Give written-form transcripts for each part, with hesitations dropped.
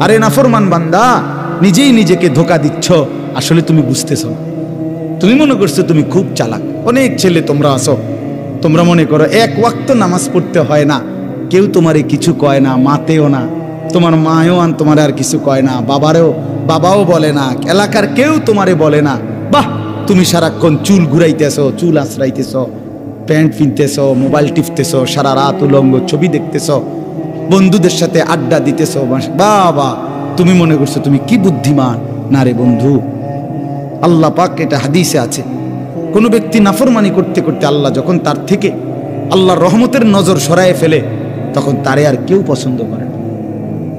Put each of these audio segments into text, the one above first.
আরে নাফরমান বান্দা, নিজেই নিজেকে ধোঁকা দিচ্ছ, আসলে তুমি বুঝতেছ না। তুমি মনে করছো তুমি খুব চালাক। অনেক ছেলে তোমরা আসো, তোমরা মনে করো এক ওয়াক্ত নামাজ পড়তে হয় না, কেউ তোমারে কিছু কয় না, মাতেও না, তোমার মায়ও তোমার আর কিছু কয় না, বাবাও বলে না, এলাকার কেউ তোমারে বলে না। বাহ, তুমি সারাক্ষণ চুল ঘুরাইতেছ, চুল আশ্রাইতেছ, প্যান্ট কিনতেছ, মোবাইল টিপতেছ, সারা রাত উলঙ্গ ছবি দেখতেছ, বন্ধুদের সাথে আড্ডা দিতেছ। বাবা, তুমি মনে করছো তুমি কি বুদ্ধিমান। না রে বন্ধু, আল্লাহ পাক, এটা হাদিসে আছে, কোনো ব্যক্তি নাফরমানি করতে করতে আল্লাহ যখন তার থেকে আল্লাহর রহমতের নজর সরায়ে ফেলে, তখন তারে আর কেউ পছন্দ করে না,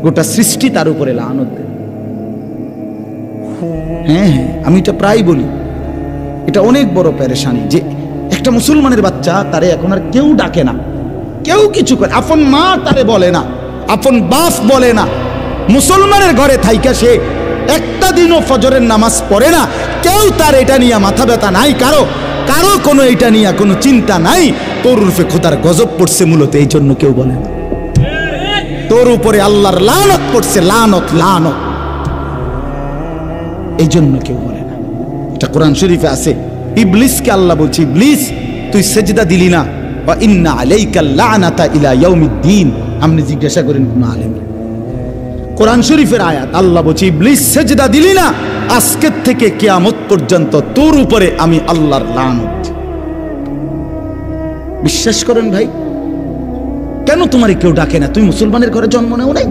গোটা সৃষ্টি তার উপরে লানত দেয়। হ্যাঁ হ্যাঁ, আমি এটা প্রায় বলি, এটা অনেক বড় পেরেশানি যে একটা মুসলমানের বাচ্চা, তারে এখন আর কেউ ডাকে না, কেউ কিছু করে, আপন মা তারে বলে না, আপন বাপ বলে না। মুসলমানের ঘরে থাইকা সে একটা দিনও ফজরের নামাজ পড়ে না, কেউ তার এটা নিয়ে মাথা ব্যথা নাই, কারো কোনো এটা নিয়ে কোনো চিন্তা নাই। তোর রূপে খোদার গজব পড়ছে, মূলত এই জন্য কেউ বলে না। তোর উপরে আল্লাহর লানত পড়ছে, লানত লানত, এই জন্য কেউ বলে না। এটা কোরআন শরীফে আছে। ইবলিসকে আল্লাহ বলছে, ইবলিস তুই সেজদা দিলি না, ওয়া ইন্না আলাইকাল লানাতা ইলা ইয়াউমিদ্দিন। আপনি জিজ্ঞাসা করেন কোন আলেম, কোরআন শরীফের আয়াত, আল্লাহ বলছে ইবলিস সেজদা দিলি না, আজকের থেকে কিয়ামত পর্যন্ত তোর উপরে আমি আল্লাহর লানত। বিশ্বাস করেন ভাই, কেন তোমারে কেউ ডাকে না? তুমি মুসলমানের ঘরে জন্ম নেও নাই,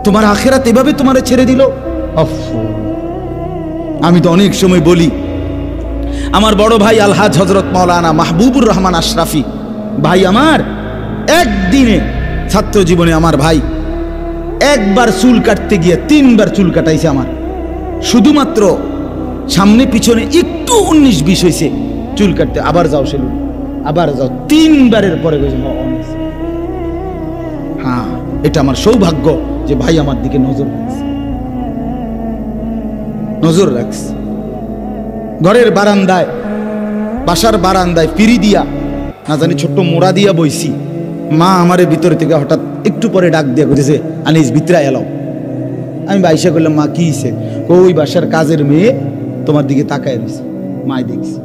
তোমার আখিরাত এভাবে তোমারে ছেড়ে দিল। আমি তো অনেক সময় বলি, আমার বড় ভাই আলহাজ হযরত মাওলানা মাহবুবুর রহমান আশরাফি ভাই, আমার একদিনে ছাত্র জীবনে আমার ভাই একবার চুল কাটতে গিয়ে 3বার চুল কাটাইছে আমার, শুধুমাত্র সামনে পিছনে একটু 19-20 হয়েছে চুল কাটতে। আবার যাও সেলুন, আবার যাও, 3বারের পরে হ্যাঁ, এটা আমার সৌভাগ্য যে ভাই আমার দিকে নজর রাখছে। ঘরের বারান্দায়, বাসার বারান্দায় পিড়ি দিয়া, না জানি ছোট্ট মোড়া দিয়া বইছি, মা আমারে ভিতরে থেকে হঠাৎ একটু পরে ডাক দিয়া করেছে, আনিস ভিতরে এলাও। আমি বাইসা করলাম, মা কি হয়েছে? ওই বাসার কাজের মেয়ে তোমার দিকে তাকায় রয়েছে, মাই দেখছি,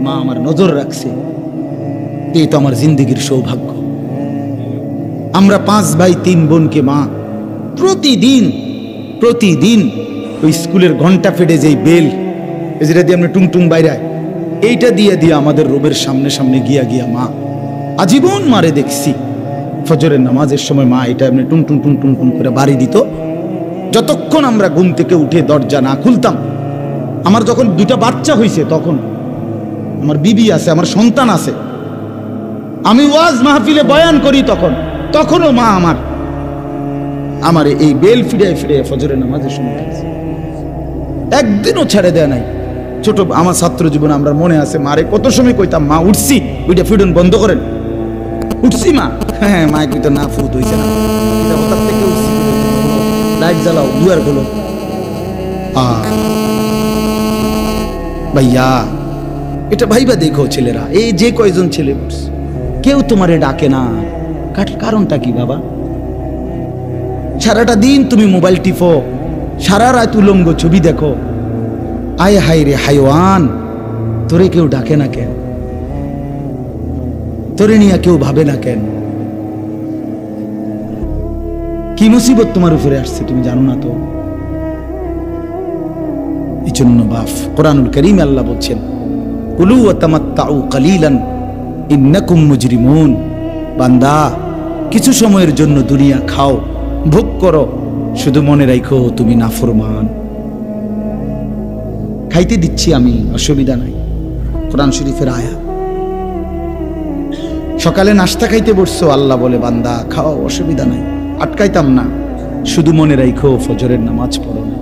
মা আমার নজর রাখছে। এই তো আমার জিন্দগির সৌভাগ্য। আমরা 5 ভাই 3 বোনকে মা প্রতিদিন ওই স্কুলের ঘন্টা ফেটে যেই বেল, যেটা দিয়ে আমরা টুংটুং বাইরায়, এইটা দিয়ে আমাদের রুমের সামনে গিয়া মা আজীবন মারে দেখছি। ফজরের নামাজের সময় মা এটা এমনি টুংটুং টুংটুং করে বাড়ি দিত, যতক্ষণ আমরা ঘুম থেকে উঠে দরজা না খুলতাম। আমার যখন 2টা বাচ্চা হয়েছে, তখন আমার বিবি আছে, আমার সন্তান আছে, আমি ওয়াজ মাহফিলে বয়ান করি, তখনও মা আমার এই বেল ফিরে ফজরের নামাজের সময় একদিনও ছেড়ে দেয় নাই। ছোট আমার ছাত্র জীবনে আমরা মনে আছে, মারে কত সময় কইতাম, মা উঠছি, ওইটা ফিডন বন্ধ করেন, উঠছি মা। হ্যাঁ, মায় কইতো না, ফুট হইছে না, থেকে উঠছি, লাইট জ্বালাও, দুয়ার খোলো। ভাইয়া, এটা ভাইবা দেখো ছেলেরা, এই যে কয়জন ছেলে কেউ তোমারে ডাকে না, কারণটা কি বাবা? সারাটা দিন তুমি মোবাইল টিপো, সারা রাত উলঙ্গ ছবি দেখো। আয় হায় রে হাইওয়ান, তোরে কেউ ডাকে না কেন? তোরে নিয়ে কেউ ভাবে না কেন? কি মুসিবত তোমার উপরে আসছে তুমি জানো না তো? এই জন্য বাপ, কোরআনুল কারীমে আল্লাহ বলছেন, কুলু ওয়া তামাত্তাউ কালিলান ইন্নাকুম মুজরিমুন। বান্দা, কিছু সময়ের জন্য দুনিয়া খাও, ভোগ করো, শুধু মনে রাখো তুমি নাফরমান। খাইতে দিচ্ছি আমি, অসুবিধা নাই, কোরআন শরীফের আয়াত। সকালে নাস্তা খাইতে বসছো, আল্লাহ বলে বান্দা খাও, অসুবিধা নাই, আটকাইতাম না, শুধু মনে রাখো ফজরের নামাজ পড়ো না।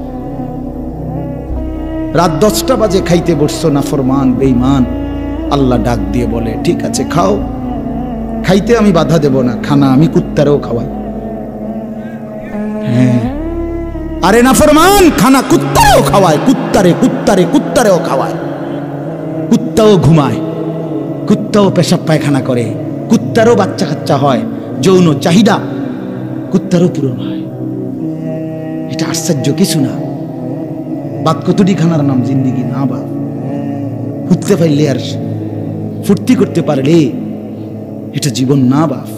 রাত 10টা বাজে খাইতে বসছো, নাফরমান বেঈমান, আল্লাহ ডাক দিয়ে বলে ঠিক আছে খাও, খাইতে আমি বাধা দেব না, খানা আমি কুত্তারেও খাওয়াই। হ্যাঁ, আরে নাফরমান, খানা কুত্তারেও খাওয়ায়, কুত্তারেও খাওয়ায়। কুত্তাও ঘুমায়, কুত্তাও পেশাব পায়খানা করে, কুত্তারও বাচ্চা কাচ্চা হয়, যৌন চাহিদা কুত্তারও পূরণ হয়। এটা আশ্চর্য কিছু না। বাদ কতটি খানার নাম জিন্দিগি না বাপ। ফুটতে পারলে আর ফুর্তি করতে পারলে এটা জীবন না বাপ।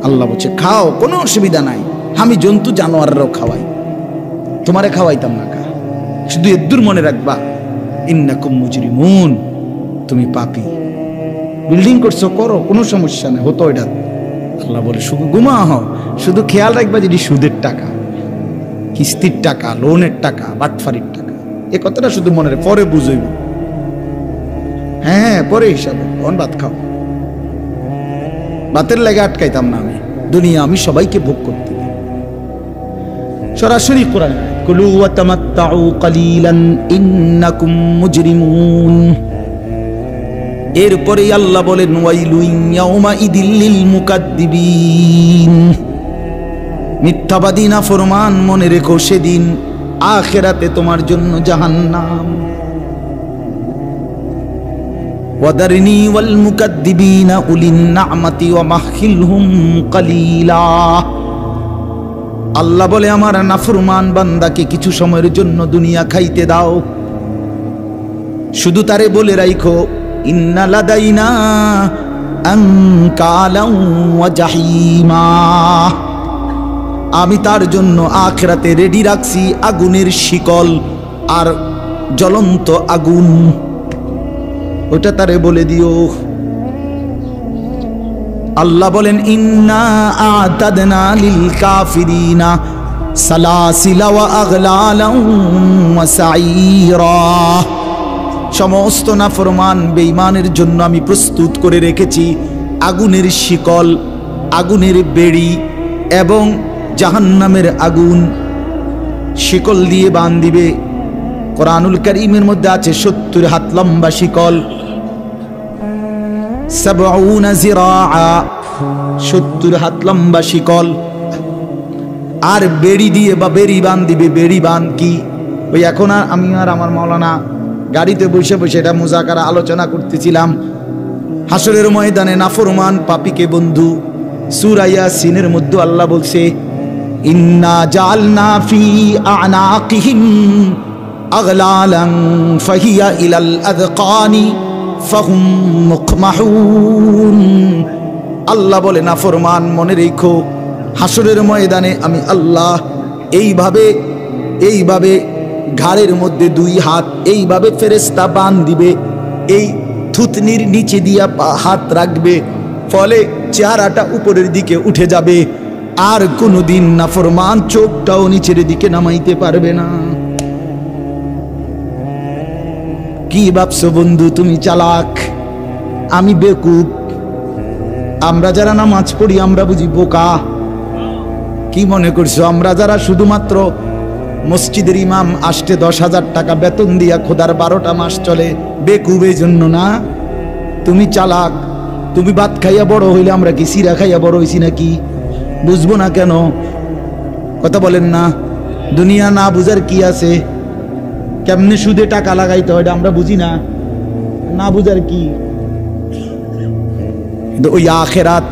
আল্লাহ বলছে খাও, কোনো অসুবিধা নাই, আমি জন্তু জানোয়াররাও খাওয়াই, তোমারে খাওয়াইতাম না খা, শুধু এদ্দুর মনে রাখবা ইন্নাকুম মুজরিমুন, তুমি পাপী। বিল্ডিং করছো করো, কোনো সমস্যা নেই, হতো এটা। আল্লাহ বলে শুধু ঘুমা হও, শুধু খেয়াল রাখবা যদি সুদের টাকা, কিস্তির টাকা, লোনের টাকা, বাটফারির টাকা, এ কথাটা শুধু মনে রাখ, পরে বুঝইব। হ্যাঁ পরে হিসাবে কোন ভাত খাও, ভাতের লেগে আটকাইতাম না আমি, দুনিয়া আমি সবাইকে ভোগ করতে দিই। সরাসরি কোরআন, কুলু ওয়া তামাত্তাউ কালিলান ইন্নাকুম মুজরিমুন। এরপরে আল্লাহ বলেন ওয়াইলুন ইয়াউমা ইদিল লিল মুকাদ্দিবিন, মিথ্যাবাদী নাফরমান মনে রেখো সেদিন আখিরাতে তোমার জন্য জাহান্নাম। ওয়াদারনি ওয়াল মুকাদ্দিবিনা উলিন নি'মাতি ওয়া মাহখিলহুম কালিলা। আল্লাহ বলে আমার নাফরমান বান্দাকে কিছু সময়ের জন্য দুনিয়া খাইতে দাও, শুধু তারে বলে রাখো ইন্না লাদাইনা আনকালাও ওয়া জাহিমা, আমি তার জন্য আখিরাতে রেডি রাখছি আগুনের শিকল আর জ্বলন্ত আগুন, ওটা তারে বলে দিও। আল্লাহ বলেন ইন্না আ'তাদনা লিল কাফিরিনা সালাসিলা ওয়া আগলালান ওয়া সাঈরা, সমস্ত নাফরমান বেঈমানের জন্য আমি প্রস্তুত করে রেখেছি আগুনের শিকল, আগুনের বেড়ি এবং জাহান্নামের আগুন, শিকল দিয়ে বাঁধিবে। কোরআনুল কারীমের মধ্যে আছে 70 হাত লম্বা শিকল, 70 জিরাআ, 70 হাত লম্বা শিকল, আর বেড়ি দিয়ে বা বেড়ি বাঁধিবে। বেড়ি বাঁধ কি, ওই এখন আমি আর আমার মাওলানা গাড়িতে বসে বসে এটা মুজাকারা আলোচনা করতেছিলাম। হাসরের ময়দানে নাফরমান পাপীকে বন্ধু, সূরা ইয়াসিনের মধ্যে আল্লাহ বলছে ইন্না জাআলনা ফি আ'নাকিহিম আগলালান ফাহিয়া ইলাল আযকানি ফাহুম মুকমাহুন। আল্লাহ বলে নাফরমান মনে রেখো হাসরের ময়দানে আমি আল্লাহ এইভাবে ঘাড়ের মধ্যে 2 হাত এইভাবে ফেরেশতা বাঁধ দিবে, এই থুতনির নিচে দিয়া হাত রাখবে, ফলে চেহারাটা উপরের দিকে উঠে যাবে, আর কোনোদিন নাফরমান চোখটাও নিচের দিকে নামাইতে পারবে না। কি ভাবছো বন্ধু তুমি চালাক, আমি বেকুব? আমরা যারা নামাজ পড়ি আমরা বুঝি বোকা? কি মনে করছো আমরা যারা শুধুমাত্র মসজিদের ইমাম আসতে 10,000 টাকা বেতন দিয়া খোদার 12টা মাস চলে, বেকুব এই জন্য না? তুমি চালাক। তুমি ভাত খাইয়া বড় হইলে, আমরা কি সিরা খাইয়া বড় হইছি নাকি? বুঝবো না কেন? কথা বলেন না। দুনিয়া না বুঝার কি আছে? কেমনে সুদে টাকা লাগাইতে হয় আমরা বুঝি না, না বুঝার কি? কিন্তু ওই আখিরাত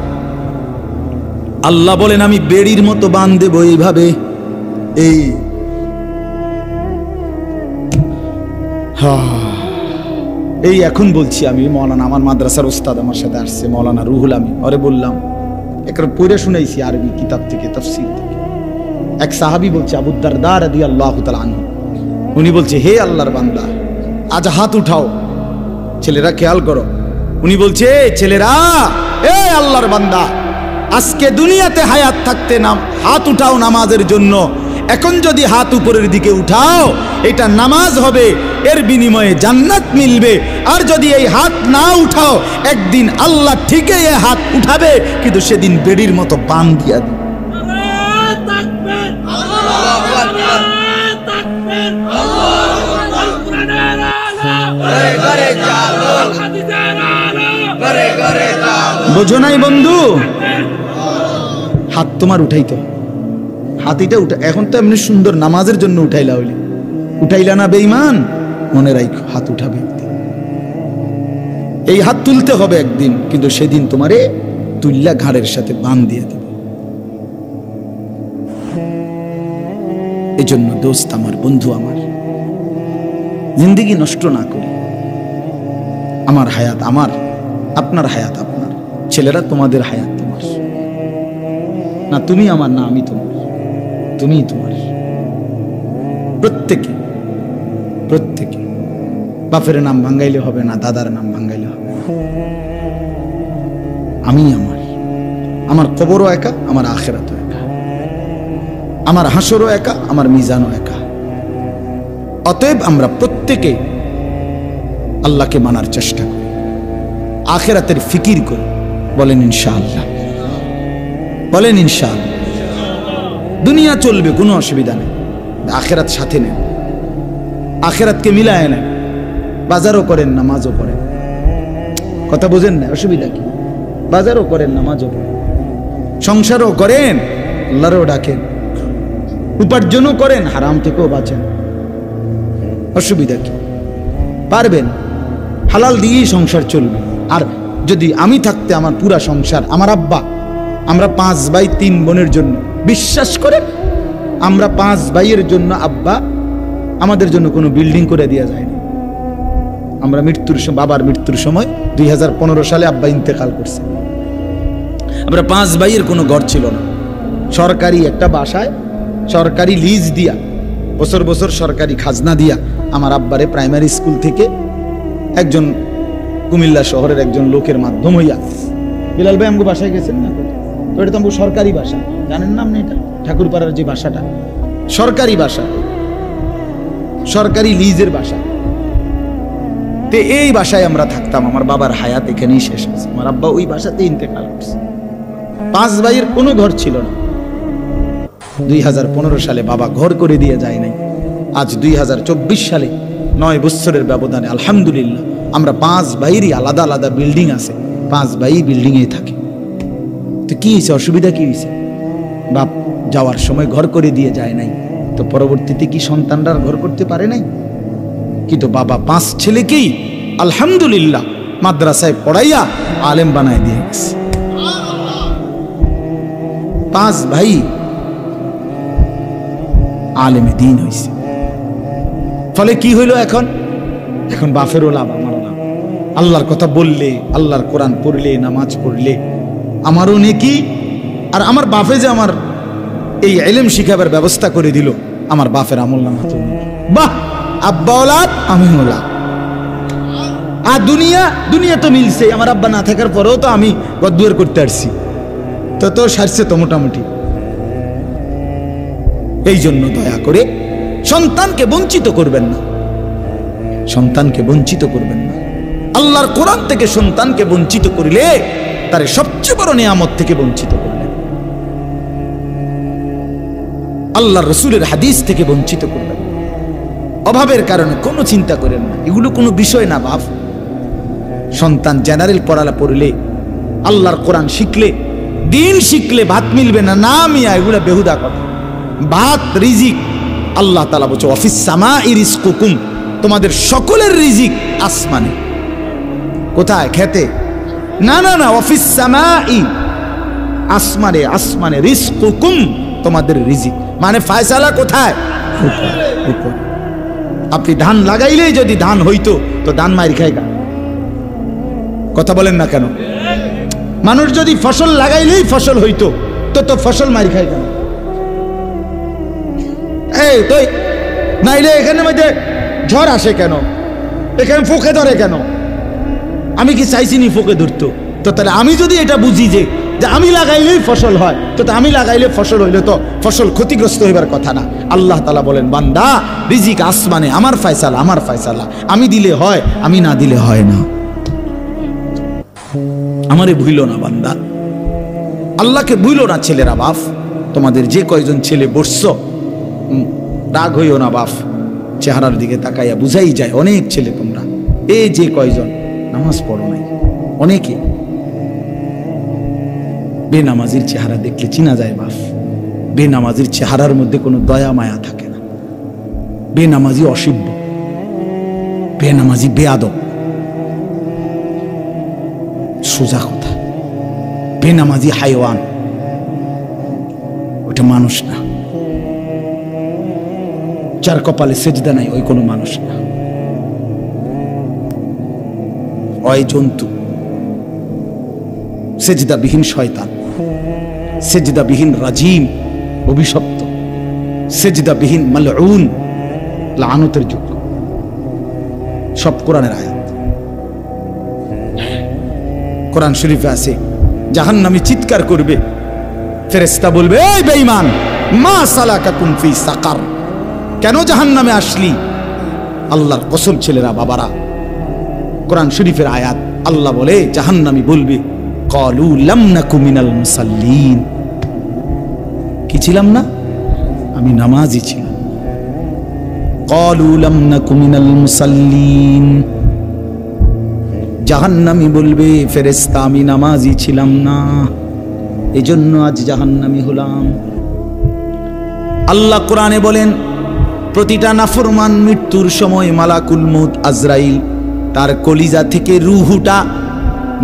আল্লাহ বলেন আমি বেড়ির মতো বাঁধ দেব এইভাবে। এই এখন বলছি আমি, মৌলানা আমার মাদ্রাসার উস্তাদ আমার সাথে আসছে, মৌলানা রুহুল, আমি ওরে বললাম, একটা পড়ে শুনাইছি আরবি কিতাব থেকে, তাফসীর থেকে। এক সাহাবী বলছে, আবু দারদা রাদিয়াল্লাহু তাআলা আনহু, উনি বলছে হে আল্লাহর বান্দা আজ হাত উঠাও। ছেলেরা খেয়াল করো, উনি বলছে ছেলেরা, এ আল্লাহর বান্দা আজকে দুনিয়াতে হায়াত থাকতে নাম হাত উঠাও নামাজের জন্য। এখন যদি হাত উপরের দিকে উঠাও এটা নামাজ হবে, এর বিনিময়ে জান্নাত মিলবে। আর যদি এই হাত না উঠাও একদিন আল্লাহ ঠিকই এই হাত উঠাবে, কিন্তু সেদিন বেড়ির মতো বান দিয়া দিবে। বোঝো নাই বন্ধু? হাত তোমার উঠাইতো, হাত এটা উঠা, এখন তো এমনি সুন্দর নামাজের জন্য উঠাইলা, হইলে উঠাইলা না বেঈমান, মনে রাখো হাত উঠাবে একদিন, এই হাত তুলতে হবে একদিন, কিন্তু সেদিন তোমারে তুল্লা ঘাড়ের সাথে বান দিয়ে দেবে। এজন্য দোস্ত আমার, বন্ধু আমার, জিন্দেগি নষ্ট না করে, আমার হায়াত আমার, আপনার হায়াত আপনার, ছেলেরা তোমাদের হায়াত তোমার, না তুমি আমার না আমি তোমার, তুমি তোমার। প্রত্যেকে প্রত্যেকে বাপের নাম ভাঙ্গাইলে হবে না, দাদার নাম ভাঙ্গাইলে হবে না। আমি আমার, আমার কবরও একা, আমার আখিরাতও একা, আমার হাসরও একা, আমার মিজানও একা। অতএব আমরা প্রত্যেকে আল্লাহকে মানার চেষ্টা করি, আখিরাতের ফিকির করি। বলেন ইনশাআল্লাহ, বলেন ইনশাআল্লাহ। দুনিয়া চলবে, কোনো অসুবিধা নেই, আখিরাত সাথে নেন, আখিরাতকে মিলায় নেন। বাজারও করেন, নামাজও পড়েন। কথা বোঝেন না? অসুবিধা কি? বাজারও করেন, নামাজও পড়েন, সংসারও করেন, আল্লাহরও ডাকেন, উপার্জনও করেন, হারাম থেকেও বাঁচেন। অসুবিধা কি? পারবেন, হালাল দিয়েই সংসার চলবে। আর যদি আমি থাকতে আমার পুরা সংসার, আমার আব্বা, আমরা 5 ভাই 3 বোনের জন্য, বিশ্বাস করেন আমরা 5 ভাইয়ের জন্য আব্বা আমাদের জন্য কোনো বিল্ডিং করে দেওয়া যায়নি। আমরা বাবার মৃত্যুর সময় 2015 সালে আব্বা ইন্তেকাল করছে। আমরা 5 ভাইয়ের কোনো ঘর ছিল না, সরকারি একটা বাসায় সরকারি লিজ দিয়া, বছর বছর সরকারি খাজনা দিয়া আমার আব্বারে প্রাইমারি স্কুল থেকে একজন কুমিল্লা শহরের একজন লোকের মাধ্যম হইয়া, বিলাল ভাই আমগো বাসায় গেছেন না? তো এটা তো আমগো সরকারি বাসা, জানেন না আপনি? এটা ঠাকুরপাড়ার যে বাসাটা সরকারি বাসা, সরকারি লিজের বাসা। তো এই বাসায় আমরা থাকতাম। আমার বাবার হায়াত এখানেই শেষ হয়েছে, আমার আব্বা ওই বাসাতে ইন্তেকাল করছে। 5 ভাইয়ের কোনো ঘর ছিল না। 2015 সালে বাবা ঘর করে দিয়ে যায় নাই। আজ 2024 সালে 9 বছরের ব্যবধানে আলহামদুলিল্লাহ আমরা 5 ভাইয়েরই আলাদা আলাদা বিল্ডিং আছে, 5 ভাই বিল্ডিংয়ে থাকে। তো কি হয়েছে? অসুবিধা কি হয়েছে? বাপ যাওয়ার সময় ঘর করে দিয়ে যায় নাই, তো পরবর্তীতে কি সন্তানরা ঘর করতে পারে নাই? কিন্তু বাবা 5 ছেলেকেই আলহামদুলিল্লাহ মাদ্রাসায় পড়াইয়া আলেম বানায় দিয়ে গেছে। 5 ভাই আলেমে দিন হয়েছে। ফলে কি হইল? এখন বাপেরও লাভ, আমারও লাভ। আল্লাহর কথা বললে, আল্লাহর কোরআন পড়লে, নামাজ পড়লে আমারও নেকি। আর আমার বাপে যে আমার এই ইলম শিখাবার ব্যবস্থা করে দিল, আমার বাপের আমল নামা তো বাহ, আব্বা ওলাদ আমি ওলাদ। আর দুনিয়া তো মিলছে, আমার আব্বা না থাকার পরেও তো আমি গদ্দুয়ার করতে আসছি, তো সারছে তো মোটামুটি। এই জন্য দয়া করে সন্তানকে বঞ্চিত করবেন না, সন্তানকে বঞ্চিত করবেন না। আল্লাহর কোরআন থেকে সন্তানকে বঞ্চিত করিলে তার সবচেয়ে বড় নিয়ামত থেকে বঞ্চিত করলেন। আল্লাহর রসুলের হাদিস থেকে বঞ্চিত করবেন। অভাবের কারণে কোনো চিন্তা করেন না, এগুলো কোনো বিষয় না বাপ। সন্তান জেনারেল পড়ালা পড়লে, আল্লাহর কোরআন শিখলে, দিন শিখলে ভাত মিলবে না, না মিয়া, এগুলো বেহুদা কথা। ভাত রিজিক আল্লাহ তাআলা বলছে ওয়াফিস সামাই রিজকুকুম, তোমাদের সকলের রিজিক আসমানে। কোথায়? খেতে? না না না, ওয়াফিস সামাই, আসমানে, আসমানে, রিজকুকুম, তোমাদের রিজিক। মানে ফয়সালা কোথায়? উপর। আপনি ধান লাগাইলেই যদি ধান হইতো, তো ধান মাইর খায় গা। কথা বলেন না কেন? মানুষ যদি ফসল লাগাইলেই ফসল হইতো, তো ফসল মাইর খায় কেন? এই তো নাইলে এখানে মধ্যে ঝড় আসে কেন? এখানে ফোকে ধরে কেন? আমি কি চাইছি নি ফোকে ধরতো? তো তাহলে আমি যদি এটা বুঝি যে আমি লাগাইলেই ফসল হয়, তো আমি লাগাইলে ফসল হইলে তো ফসল ক্ষতিগ্রস্ত হইবার কথা না। আল্লাহ তাআলা বলেন, বান্দা রিজিক আসমানে, আমার ফয়সালা, আমার ফয়সালা। আমি দিলে হয়, আমি না দিলে হয় না। আমারে ভুইল না বান্দা, আল্লাহকে ভুইল না। ছেলেরা বাপ, তোমাদের যে কয়জন ছেলে বসছ, রাগ হইও না বাপ, চেহারার দিকে তাকাইয়া বুঝাই যায় অনেক ছেলে তোমরা, এই যে কয়জন নামাজ পড়ো নাই, অনেকে বেনামাজির চেহারা দেখলে চিনা যায় বাপ। বেনামাজির চেহারার মধ্যে কোনো দয়া মায়া থাকে না। বেনামাজি অসিব্য, বেনামাজি বেয়াদব, সোজা কথা। বেনামাজি হাইওয়ান, ওটা মানুষ না। যার কপালে সেজদা নাই ওই কোনো মানুষ না, ওই জন্তু, সেজদাবিহীন শয়তান, সেজদাবিহীন রাজিম অভিশপ্ত, সেজদাবিহীন মালউন লানতের যোগ্য। সব কোরআনের আয়াত। কোরআন শরীফে আছে জাহান্নামী চিৎকার করবে, ফেরেশতা বলবে এই বেঈমান মা সালাকাকুম ফি সাকার, কেন জাহান্নামে আসলি? আল্লাহর কসম ছেলেরা বাবারা, কোরআন শরীফের আয়াত। আল্লাহ বলে জাহান্নামী বলবে ক্বালু লাম নাকু মিনাল মুসাল্লিন, কি ছিলাম না? আমি নামাজি ছিলাম। ক্বালু লাম নাকু মিনাল মুসাল্লিন, জাহান্নামী বলবে ফেরেশতা আমি নামাজি ছিলাম না, এজন্য আজ জাহান্নামী হলাম। আল্লাহ কোরআনে বলেন প্রতিটা নাফরমান মৃত্যুর সময় মালাকুল মউত আজরাইল তার কলিজা থেকে রূহটা,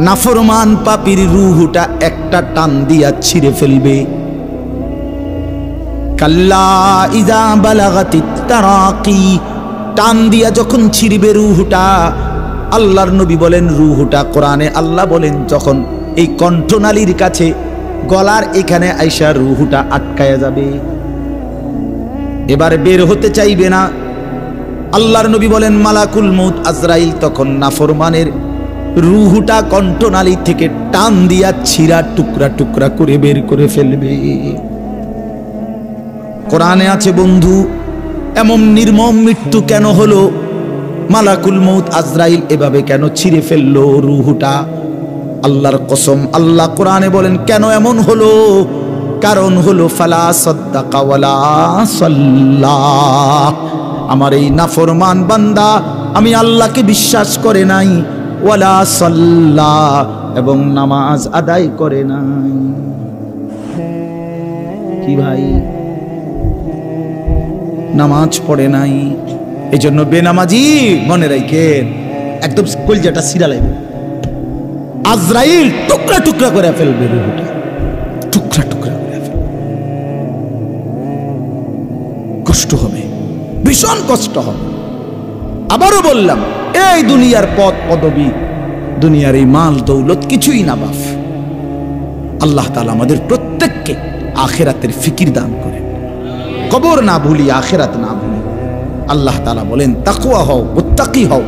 নাফরমান পাপীর রূহটা একটা টান দিয়া ছিঁড়ে ফেলবে। কাল্লা ইযা বালাগাতিত তারাকি, টান দিয়া যখন ছিঁড়বে রূহটা, আল্লাহর নবী বলেন রূহটা, কোরআনে আল্লাহ বলেন যখন এই কণ্ঠনালীর কাছে গলার এখানে আইসা রূহটা আটকায়া যাবে, এবার বের হতে চাইবে না। আল্লাহর নবী বলেন মালাকুল মউত আজরাইল তখন নাফরমানের রূহটা কণ্ঠনালী থেকে টান দিয়া ছিঁড়া টুকরা টুকরা করে বের করে ফেলবে। কোরআনে আছে বন্ধু এমন নির্মম মৃত্যু কেন হলো? মালাকুল মউত আজরাইল এভাবে কেন ছিঁড়ে ফেললো রূহটা? আল্লাহর কসম আল্লাহ কোরআনে বলেন কেন এমন হলো? কারণ হলো ফালা সাদ্দাকা ওয়ালা সাল্লা, আমার এই নাফরমান বান্দা আমি আল্লাহকে বিশ্বাস করে নাই, ওয়ালা সাল্লা এবং নামাজ আদায় করে নাই। কি ভাই, নামাজ পড়ে নাই, এজন্য বেনামাজি মনে রাখেন একদম কলজাটা ছিঁড়া লাগবে, আজরাইল টুকরা টুকরা করে ফেলবে রূহটা, টুকরা টুকরা করে ফেলবে, কষ্ট হবে, ভীষণ কষ্ট হবে। আবারও বললাম এই দুনিয়ার পদ পদবী, দুনিয়ার এই মাল দৌলত কিছুই না বাপ। আল্লাহ তাআলা আমাদের প্রত্যেককে আখিরাতের ফিকির দান করেন, কবর না ভুলি, আখিরাত না ভুলি। আল্লাহ তাআলা বলেন তাকওয়া হও, মুত্তাকি হও,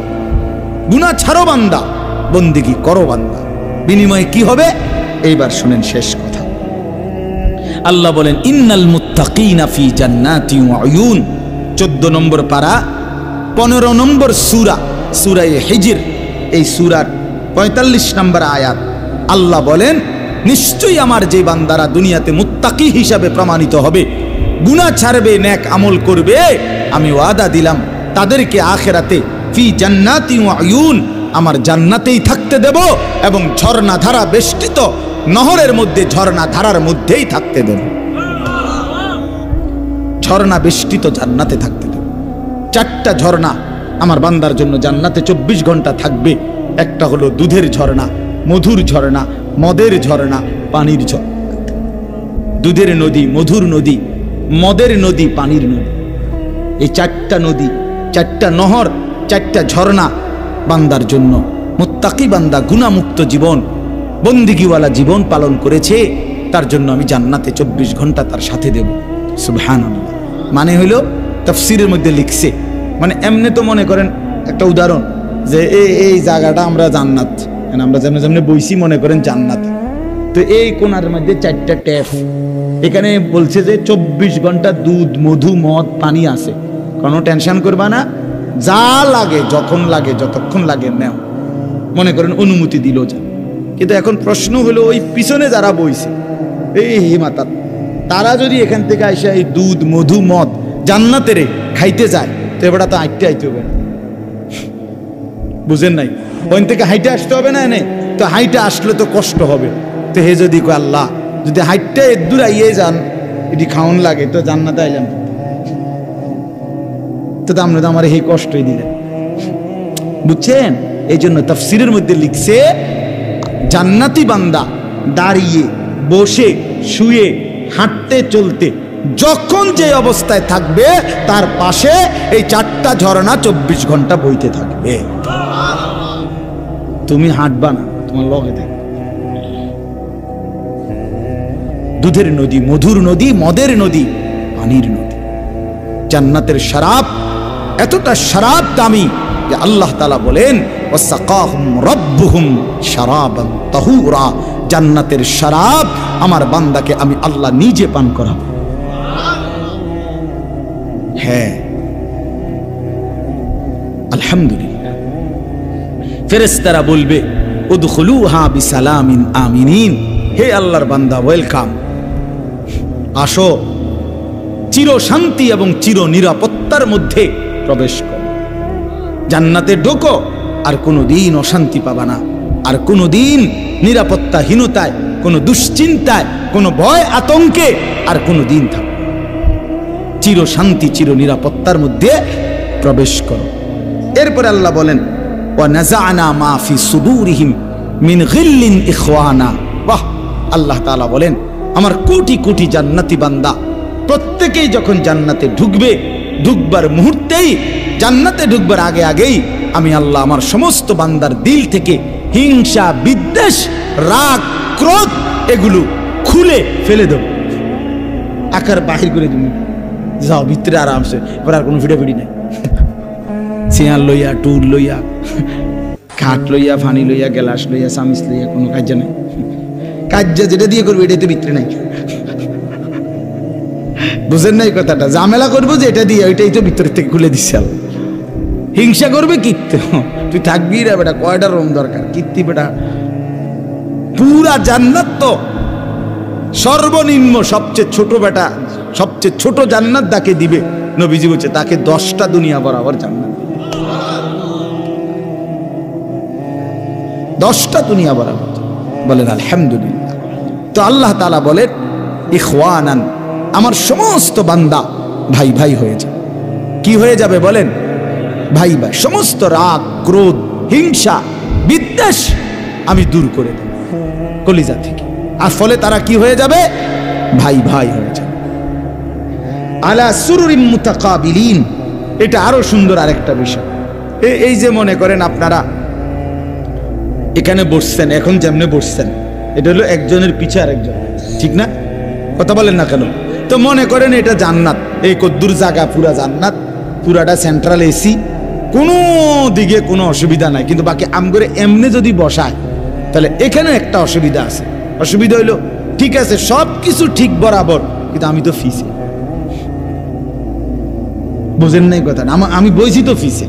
গুনাহ ছাড়ো বান্দা, বন্দেগী করো বান্দা, বিনিময়ে কি হবে? এইবার শুনেন শেষ কথা। আল্লাহ বলেন ইন্নাল মুত্তাকিনা ফি জান্নাতি ওয়া উয়ুন, 14 নম্বর পারা 15 নম্বর সূরা, সূরা হিজর, এই সূরার 45 নম্বর আয়াত। আল্লাহ বলেন নিশ্চয়ই আমার যে বান্দারা দুনিয়াতে মুত্তাকি হিসাবে প্রমাণিত হবে, গুনাহ ছাড়বে, নেক আমল করবে, আমি ওয়াদা দিলাম তাদেরকে আখিরাতে ফি জান্নাতি ওয়া উয়ুন, আমার জান্নাতেই থাকতে দেব এবং ঝর্ণা ধারা বেষ্টিত নহরের মধ্যে, ঝর্ণা ধারার মধ্যেই থাকতে দেব, ঝর্ণা বেষ্টিত জান্নাতে থাকতে দেব। 4টা ঝর্ণা আমার বান্দার জন্য জান্নাতে 24 ঘন্টা থাকবে। একটা হলো দুধের ঝর্ণা, মধুর ঝর্ণা, মদের ঝর্ণা, পানির ঝর্ণা। দুধের নদী, মধুর নদী, মদের নদী, পানির নদী, এই 4টা নদী, 4টা নহর, 4টা ঝর্ণা বান্দার জন্য। মুত্তাকি বান্দা গুনাহমুক্ত জীবন, বন্দিগিওয়ালা জীবন পালন করেছে, তার জন্য আমি জান্নাতে 24 ঘন্টা তার সাথে দেব। সুবহানাল্লাহ। মানে হইল তাফসীরের মধ্যে লিখছে, মানে এমনি তো মনে করেন একটা উদাহরণ যে এই জায়গাটা আমরা জান্নাত, আমরা যেমন যেমন বইছি মনে করেন জান্নাত, তো এই কোণার মধ্যে 4টা ট্যাপ, এখানে বলছে যে 24 ঘন্টা দুধ, মধু, মদ, পানি আছে, কোনো টেনশন করবা না, যা লাগে যখন লাগে যতক্ষণ লাগে নেও, মনে করেন অনুমতি দিল যা। কিন্তু এখন প্রশ্ন হলো ওই পিছনে যারা বইছে এই মাতা, তারা যদি এখান থেকে এসে এই দুধ, মধু, মদ জান্নাতের খাইতে যায়, তো এবার তো হাইটে আইতে হবে না, বুঝেন নাই? ওইন থেকে হাইটে আসতে হবে না, এনে তো হাইটে আসলে তো কষ্ট হবে। তো হে যদি কয় আল্লাহ যদি হাইটটা দূর আইয়ে যান, এটি খাওয়ান লাগে, তো জান্নাতে আইলাম, তো আমরা তো আমার এই কষ্টই দিলেন, বুঝছেন? এই জন্য তাফসীরের মধ্যে লিখছে জান্নাতি বান্দা দাঁড়িয়ে, বসে, শুয়ে, হাঁটতে, চলতে যখন যে অবস্থায় থাকবে তার পাশে এই 4টা ঝর্ণা 24 ঘন্টা বইতে থাকবে। তুমি হাঁটবা না, তোমার লগে থাকবে। দুধের নদী, মধুর নদী, মদের নদী, পানির নদী। জান্নাতের শরাব এতটা শরাব দামি যে আল্লাহ তাআলা বলেন ওয়াসাকাহুম রাব্বুহুম শারাবান তাহুরা, জান্নাতের শরাব আমার বান্দাকে আমি আল্লাহ নিজে পান করাবো। হ্যাঁ, আলহামদুলিল্লাহ। ফেরেশতারা বলবে উদখুলুহা বিসালামিন আমিনিন, হে আল্লাহর বান্দা ওয়েলকাম, আসো, চির শান্তি এবং চির নিরাপত্তার মধ্যে প্রবেশ করো। জান্নাতে ঢোকো, আর কোনোদিন অশান্তি পাবা না, আর কোনোদিন নিরাপত্তাহীনতায়, কোনো দুশ্চিন্তায়, কোনো ভয় আতঙ্কে আর কোনোদিন থাকবে। চির শান্তি চির নিরাপত্তার মধ্যে প্রবেশ করো। এরপরে আল্লাহ বলেন ওয়া নাযা'না মা ফি সুদুরিহিম মিন গিল্লিন ইখওয়ানা। বাহ, আল্লাহ তাআলা বলেন আমার কোটি কোটি জান্নাতি বান্দা প্রত্যেকেই যখন জান্নাতে ঢুকবে, ঢুকবার মুহূর্তেই, জান্নাতে ঢুকবার আগে আগেই আমি আল্লাহ আমার সমস্ত বান্দার দিল থেকে হিংসা, বিদ্বেষ, রাগ, ক্রোধ এগুলো খুলে ফেলে দেব, আকার বাহির করে দেব। যাও ভিতরে আরামসে, এবার আর কোনো ভিড়াভিড়ি নাই। চেয়ার লইয়া, টুল লইয়া, খাট লইয়া, ফানি লইয়া, গ্লাস লইয়া, চামিচ লইয়া কোনো কাজ নাই। কাজ যেটা দিয়ে করবো এটাই তো ভিতরে নাই। বুঝেন নাই কথাটা? ঝামেলা করবো যে এটা দিয়ে, ওইটাই তো ভিতর থেকে খুলে দিচ্ছে। হিংসা করবে কীর্তি, তুই থাকবি রে বেটা, কয়টা রুম দরকার, কীর্তি বেটা। পুরা জান্নাত তো সর্বনিম্ন সবচেয়ে ছোট বেটা, সবচেয়ে ছোট জান্নাত তাকে দিবে। নবীজি বলছে তাকে 10টা দুনিয়া বরাবর জান্নাত, 10টা দুনিয়া বরাবর। বলেন আলহামদুলিল্লাহ। তো আল্লাহ তাআলা বলেন ইখওয়ানান, আমার সমস্ত বান্দা ভাই ভাই হয়ে যাবে। কি হয়ে যাবে বলেন? ভাই ভাই। সমস্ত রাগ, ক্রোধ, হিংসা, বিদ্বেষ আমি দূর করে দেব কলিজা থেকে, আর ফলে তারা কি হয়ে যাবে? ভাই ভাই হয়ে যাবে। আলা সুরুরিম মুতাকাবিলিন, এটা আরো সুন্দর আরেকটা বিষয়। এই যে মনে করেন আপনারা এখানে বসছেন, এখন যেমনে বসছেন, এটা হলো একজনের পিছে আরেকজন, ঠিক না? কথা বলেন না কেন? তো মনে করেন এটা জান্নাত, এই কদ্দুর জায়গা পুরা জান্নাত, পুরাটা সেন্ট্রাল এসি, কোনো দিকে কোনো অসুবিধা নাই। কিন্তু বাকি আমগরে এমনি যদি বসায় তাহলে এখানে একটা অসুবিধা আছে। অসুবিধা হইলো ঠিক আছে সব কিছু ঠিক বরাবর, কিন্তু আমি তো ফিসে। বুঝেন নাই কথা? আমি বইছি তো ফিসে,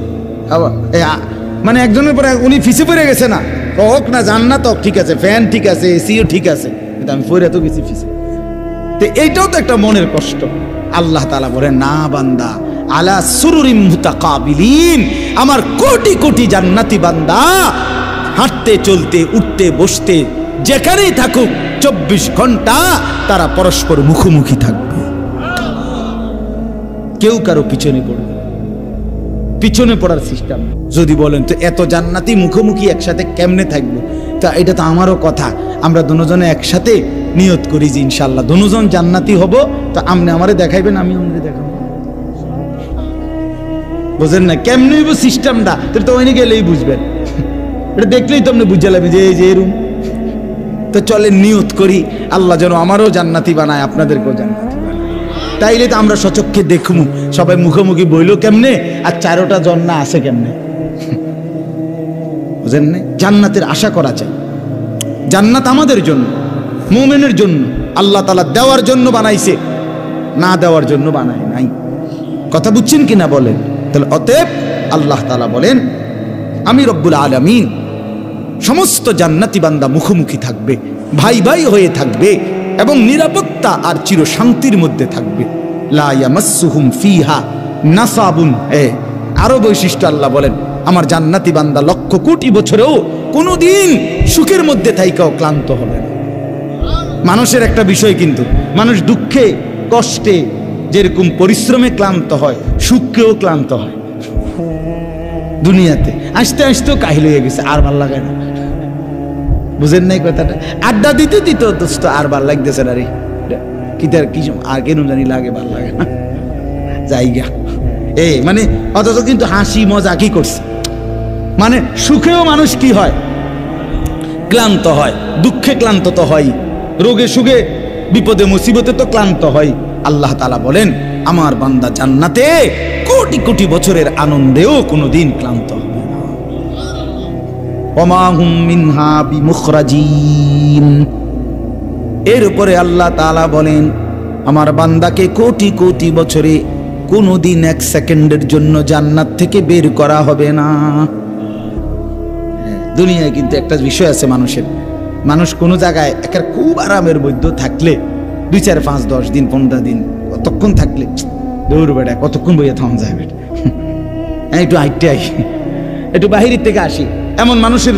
মানে একজনের পরে উনি ফিসে পড়ে গেছে না, হোক না জান্নাত হোক, ঠিক আছে, ফ্যান ঠিক আছে, এসিও ঠিক আছে, কিন্তু আমি পড়ে তো গেছি ফিসে। তো এইটাও তো একটা মনের কষ্ট। আল্লাহ তাআলা বলেন না বান্দা, আলা সুরুরিম মুতাকাবিলিন, আমার কোটি কোটি জান্নাতি বান্দা হাঁটতে চলতে উঠতে বসতে যেখানেই থাকুক 24 ঘন্টা তারা পরস্পর মুখোমুখি থাকবে। কেউ কারো পিছনে পড়বে, পিছনে পড়ার সিস্টেম। যদি বলেন তো এত জান্নাতি মুখোমুখি একসাথে কেমনে থাকবো, তা এটা তো আমারও কথা। আমরা দুজনে একসাথে নিয়ত করি যে ইনশাআল্লাহ দুজন জান্নাতি হব, তো আপনি আমারে দেখাইবেন, আমি আপনাকে দেখাবো। বুঝেন না কেমনে হইব সিস্টেমটা? তো ওইনে গেলেই বুঝবেন, এটা দেখলেই তো আপনি বুঝে লাগবে যে এই যে এরকম। তো চলেন নিয়ত করি আল্লাহ যেন আমারও জান্নাতি বানায়, আপনাদেরকেও জান্নাতি বানায়। তাইলে তো আমরা সচক্ষে দেখমু সবাই মুখোমুখি বইল কেমনে, আর 4টা জন্না আছে কেমনে। বুঝেন না? জান্নাতের আশা করা চাই। জান্নাত আমাদের জন্য, মুমিনের জন্য আল্লাহ তাআলা দেওয়ার জন্য বানাইছে, না দেওয়ার জন্য বানায় নাই। কথা বুঝছেন কিনা বলেন? তাহলে অতএব আল্লাহ তাআলা বলেন আমি রব্বুল আলামিন সমস্ত জান্নাতি বান্দা মুখোমুখি থাকবে, ভাই ভাই হয়ে থাকবে এবং নিরাপত্তা আর চির শান্তির মধ্যে থাকবে। লা ইয়ামাসসুহুম ফিহা নাসাবুন। আরো বৈশিষ্ট্য আল্লাহ বলেন আমার জান্নাতি বান্দা লক্ষ কোটি বছরেও কোনোদিন সুখের মধ্যে থাইকাও ক্লান্ত হবে না। মানুষের একটা বিষয়, কিন্তু মানুষ দুঃখে কষ্টে যেরকম পরিশ্রমে ক্লান্ত হয়, সুখেও ক্লান্ত হয়। দুনিয়াতে আসতে আসতেও কাহিল হয়ে গেছে, আর ভাল লাগে না। বুঝেন নাই কথাটা? আড্ডা দিতে দিতে দোস্ত আর ভাল লাগতেছে না রে, কিতার কি আর কেন জানি লাগে, ভালো লাগে না জায়গা মানে অথচ কিন্তু হাসি মজা কি করছে, মানে সুখেও মানুষ কি হয়, ক্লান্ত হয়, দুঃখে ক্লান্ত তো হয়, রোগে সুখে বিপদে মুসিবতে তো ক্লান্ত হয়। আল্লাহ তাআলা বলেন আমার বান্দা জান্নাতে কোটি কোটি বছরের আনন্দেও কোনোদিন ক্লান্ত হবে না। ওমা হুম মিনহা বিমুখরাজিন। এর উপরে আল্লাহ তাআলা বলেন আমার বান্দাকে কোটি কোটি বছরে কোনোদিন এক সেকেন্ডের জন্য জান্নাত থেকে বের করা হবে না। দুনিয়ায় কিন্তু একটা বিষয় আছে মানুষের, মানুষ কোনো জায়গায় একটা খুব আরামের মধ্যে থাকলে 2, 4, 5, 10 দিন 15 দিন কতক্ষণ থাকলে দৌড় বেড়া কতক্ষণ বইয়া থামা যায় বেটা, একটু হাইটে আসি, একটু বাহিরের থেকে আসি, এমন মানুষের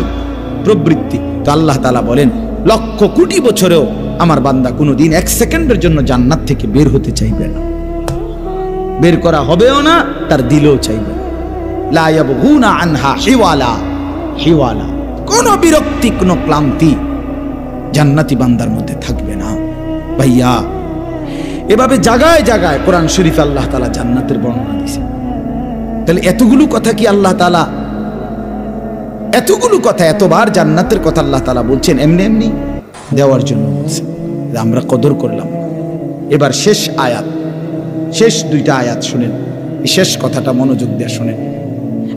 প্রবৃত্তি। তো আল্লাহ তাআলা বলেন লক্ষ কোটি বছরেও আমার বান্দা কোনোদিন এক সেকেন্ডের জন্য জান্নাত থেকে বের হতে চাইবে না, বের করা হবেও না, তার দিলেও চাইবে না। লা ইয়াবগুনা আনহা হিওয়ালা, কোন বিরক্তি কোন ক্লান্তি জান্নাতি বান্দার মধ্যে থাকবে না। ভাইয়া এভাবে জায়গায় জায়গায় কোরআন শরীফে আল্লাহ তাআলা জান্নাতের বর্ণনা দিয়েছে। তাহলে এতগুলো কথা কি আল্লাহ তাআলা, এতগুলো কথা, এতবার জান্নাতের কথা আল্লাহ তাআলা বলছেন এমনি এমনি দেওয়ার জন্য বলছেন, আমরা কদর করলাম। এবার শেষ আয়াত, শেষ 2টা আয়াত শুনেন, এই শেষ কথাটা মনোযোগ দিয়ে শুনেন।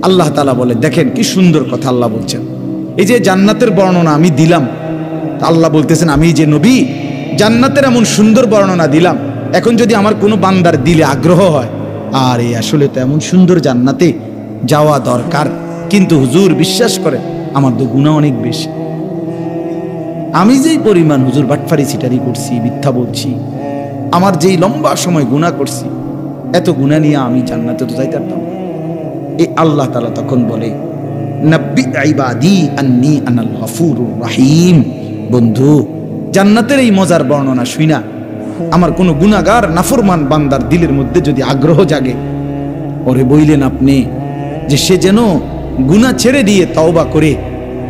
আল্লাহ তাআলা বলে দেখেন কি সুন্দর কথা আল্লাহ বলছেন। এই যে জান্নাতের বর্ণনা আমি দিলাম, আল্লাহ বলতেছেন আমি যে নবী জান্নাতের এমন সুন্দর বর্ণনা দিলাম, এখন যদি আমার কোনো বান্দার দিলে আগ্রহ হয়, আর এই আসলে তো এমন সুন্দর জান্নাতে যাওয়া দরকার, কিন্তু হুজুর বিশ্বাস করে আমার তো গুনাহ অনেক বেশি, আমি যেই পরিমাণ হুজুর বাটফারি সিটারি করছি, মিথ্যা বলছি, আমার যেই লম্বা সময় গুনাহ করছি, এত গুনাহ নিয়ে আমি জান্নাতে তো যাইতে পারতাম না। এই আল্লাহ তাআলা তখন বলে নাব্বি ইবাদি আন্নী আনাল গফুরুর রহিম। বন্ধু জান্নাতের এই মজার বর্ণনা শুইনা আমার কোন গুনাহগার নাফরমান বান্দার দিলের মধ্যে যদি আগ্রহ জাগে, ওরে বইলেন আপনি যে সে যেন গুনাহ ছেড়ে দিয়ে তওবা করে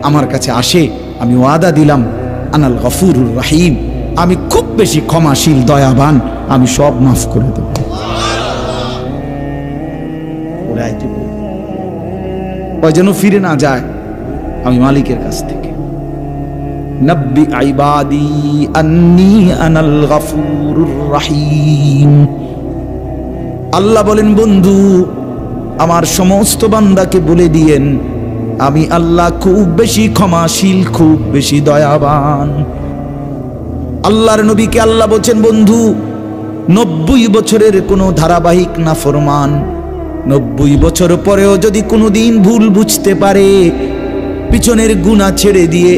আমার কাছে আসে, আমি ওয়াদা দিলাম আনাল গফুরুর রহিম, আমি খুব বেশি ক্ষমাশীল দয়াবান, আমি সব মাফ করে দেব। ওই যেন ফিরে না যায় আমি মালিকের কাছ থেকে। নাব্বি ইবাদি আন্নী আনাল গফুরুর রহিম। আল্লাহ বলেন বন্ধু আমার সমস্ত বান্দাকে বলে দিয়েন আমি আল্লাহ খুব বেশি ক্ষমাশীল, খুব বেশি দয়াবান। আল্লাহর নবীকে আল্লাহ বলছেন বন্ধু 90 বছরের কোনো ধারাবাহিক নাফরমান 90 বছর পরেও যদি কোনোদিন ভুল বুঝতে পারে, পিছনের গুনাহ ছেড়ে দিয়ে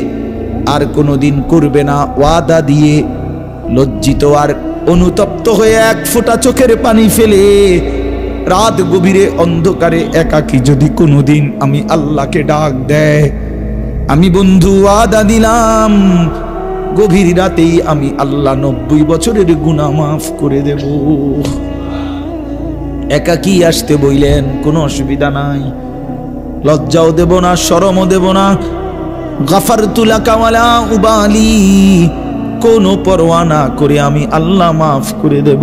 আর কোনোদিন করবে না ওয়াদা দিয়ে, লজ্জিত আর অনুতপ্ত হয়ে এক ফোঁটা চোখের পানি ফেলে রাত গভীরে অন্ধকারে একাকী যদি কোনোদিন আমি আল্লাহকে ডাক দেয়, আমি বন্ধু ওয়াদা দিলাম গভীর রাতেই আমি আল্লাহ 90 বছরের গুনাহ মাফ করে দেব। একাকী আসতে বইলেন কোনো অসুবিধা নাই, লজ্জাও দেব না, শরমও দেব না। গাফারতু লাকা ওয়ালা উবালি, কোনো পরোয়া না করে আমি আল্লাহ মাফ করে দেব।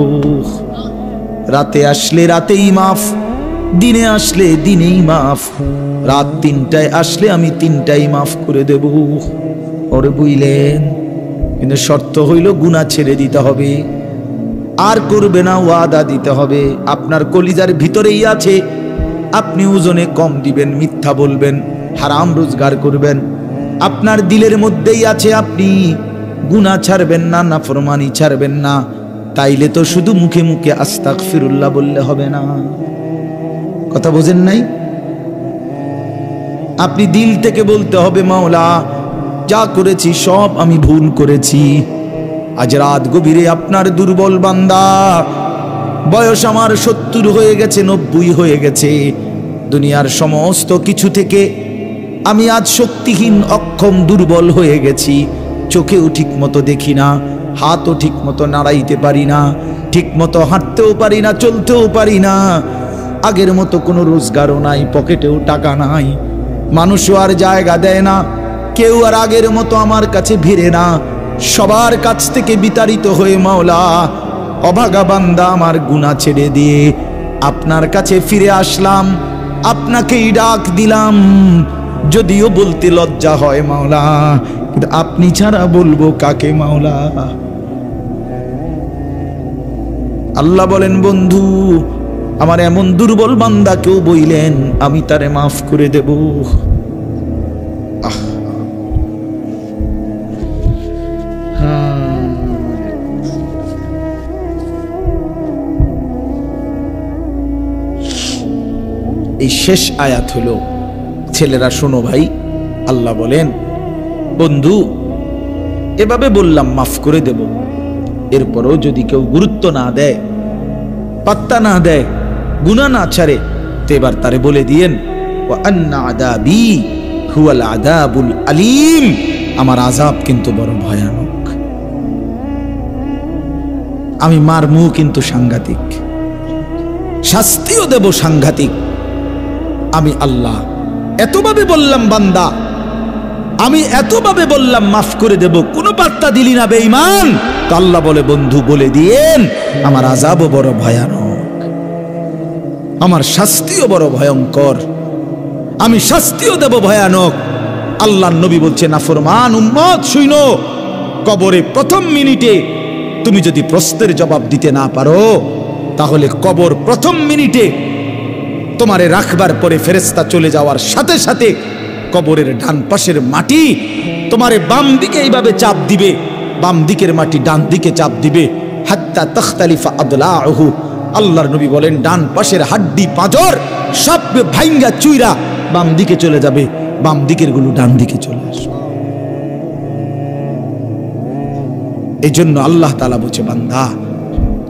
রাতে আসলে রাতেই মাফ, দিনে আসলে দিনেই মাফ, রাত 3টায় আসলে আমি 3টায় মাফ করে দেব। ওরে বুঝলেন, কিন্তু শর্ত হইল গুনাহ ছেড়ে দিতে হবে, আর করবে না, ওয়াদা দিতে হবে। আপনার কলিজার ভিতরেই আছে আপনি ওজনে কম দিবেন, মিথ্যা বলবেন, হারাম রোজগার করবেন। আপনার দিলের মধ্যেই আছে আপনি গুনাহ ছাড়বেন না, নাফরমানি ছাড়বেন না। তাইলে তো শুধু মুখে মুখে আস্তাগফিরুল্লাহ বললে হবে না। কথা বোঝেন নাই? আপনি দিল থেকে বলতে হবে মাওলা যা করেছি সব আমি ভুল করেছি। আজ রাত গভীরে আপনার দুর্বল বান্দা, বয়স আমার 70 হয়ে গেছে, 90 হয়ে গেছে, দুনিয়ার সমস্ত কিছু থেকে আমি আজ শক্তিহীন, অক্ষম, দুর্বল হয়ে গেছি। চোখেও ঠিক মতো দেখি না, হাতও ঠিক মতো নাড়াইতে পারি না, ঠিক মতো হাঁটতেও পারি না, চলতেও পারি না। আগের মতো কোনো রোজগারও নাই, পকেটেও টাকা নাই, মানুষও আর জায়গা দেয় না, কেউ আর আগের মতো আমার কাছে ভিড়ে না। সবার কাছ থেকে বিতাড়িত হয়ে মাওলা অভাগা বান্দা আমার গুনাহ ছেড়ে দিয়ে আপনার কাছে ফিরে আসলাম, আপনাকেই ডাক দিলাম। যদিও বলতে লজ্জা হয় মাওলা, কিন্তু আপনি ছাড়া বলবো কাকে মাওলা? আল্লাহ বলেন, বন্ধু আমার এমন দুর্বল বান্দাকেও বইলেন আমি তারে মাফ করে দেব। এই শেষ আয়াত হলো, ছেলেরা শোনো ভাই, আল্লাহ বলেন বন্ধু এভাবে বললাম মাফ করে দেব, এরপরও যদি কেউ গুরুত্ব না দেয়, পাত্তা না দেয়, গুনাহ না ছাড়ে, তো এবার তারে বলে দিয়েন ওয়া আন্না আযাবি হুয়াল আযাবুল আলীম, আমার আযাব কিন্তু বড় ভয়ানক, আমি মারমু কিন্তু সাংঘাতিক, শাস্তিও দেব সাংঘাতিক। আমি আল্লাহ এতভাবে বললাম বান্দা, আমি এতভাবে বললাম মাফ করে দেব, কোনো পাত্তা দিলি না বেঈমান। তো আল্লাহ বলে বন্ধু বলে দিয়েন আমার আযাবও বড় ভয়ানক, আমার শাস্তিও বড় ভয়ঙ্কর, আমি শাস্তিও দেব ভয়ানক। আল্লাহর নবী বলছে নাফরমান উম্মত শুনো, কবরে প্রথম মিনিটে তুমি যদি প্রশ্নের জবাব দিতে না পারো, তাহলে কবর প্রথম মিনিটে তোমারে রাখবার পরে ফেরেশতা চলে যাওয়ার সাথে সাথে কবরের ডান পাশের মাটি তোমারে বাম দিকে এইভাবে চাপ দিবে, বাম দিকের মাটি ডান দিকে চাপ দিবে, হাত্তা তাখতালিফা আদলাহু। আল্লাহর নবী বলেন ডান পাশের হাড্ডি পাঁজর সব ভাঙ্গা চুইরা বাম দিকে চলে যাবে, বাম দিকের গুলো ডান দিকে চলে আসবে। এই জন্য আল্লাহ তাআলা বলছে বান্দা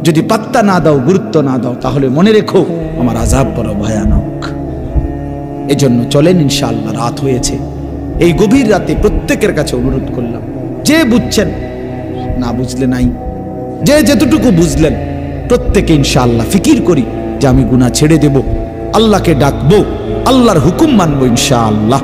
যদি পাত্তা না দাও, গুরুত্ব না দাও, তাহলে মনে রেখো আমার আযাব বড় ভয়ানক। এজন্য চলেন ইনশাআল্লাহ, রাত হয়েছে, এই গভীর রাতে প্রত্যেকের কাছে অনুরোধ করলাম, যে বুঝছেন, না বুঝলে নাই, যে যেতটুকু বুঝলেন প্রত্যেকে ইনশাআল্লাহ ফিকির করি যে আমি গুনাহ ছেড়ে দেব, আল্লাহকে ডাকবো, আল্লাহর হুকুম মানবো ইনশাআল্লাহ।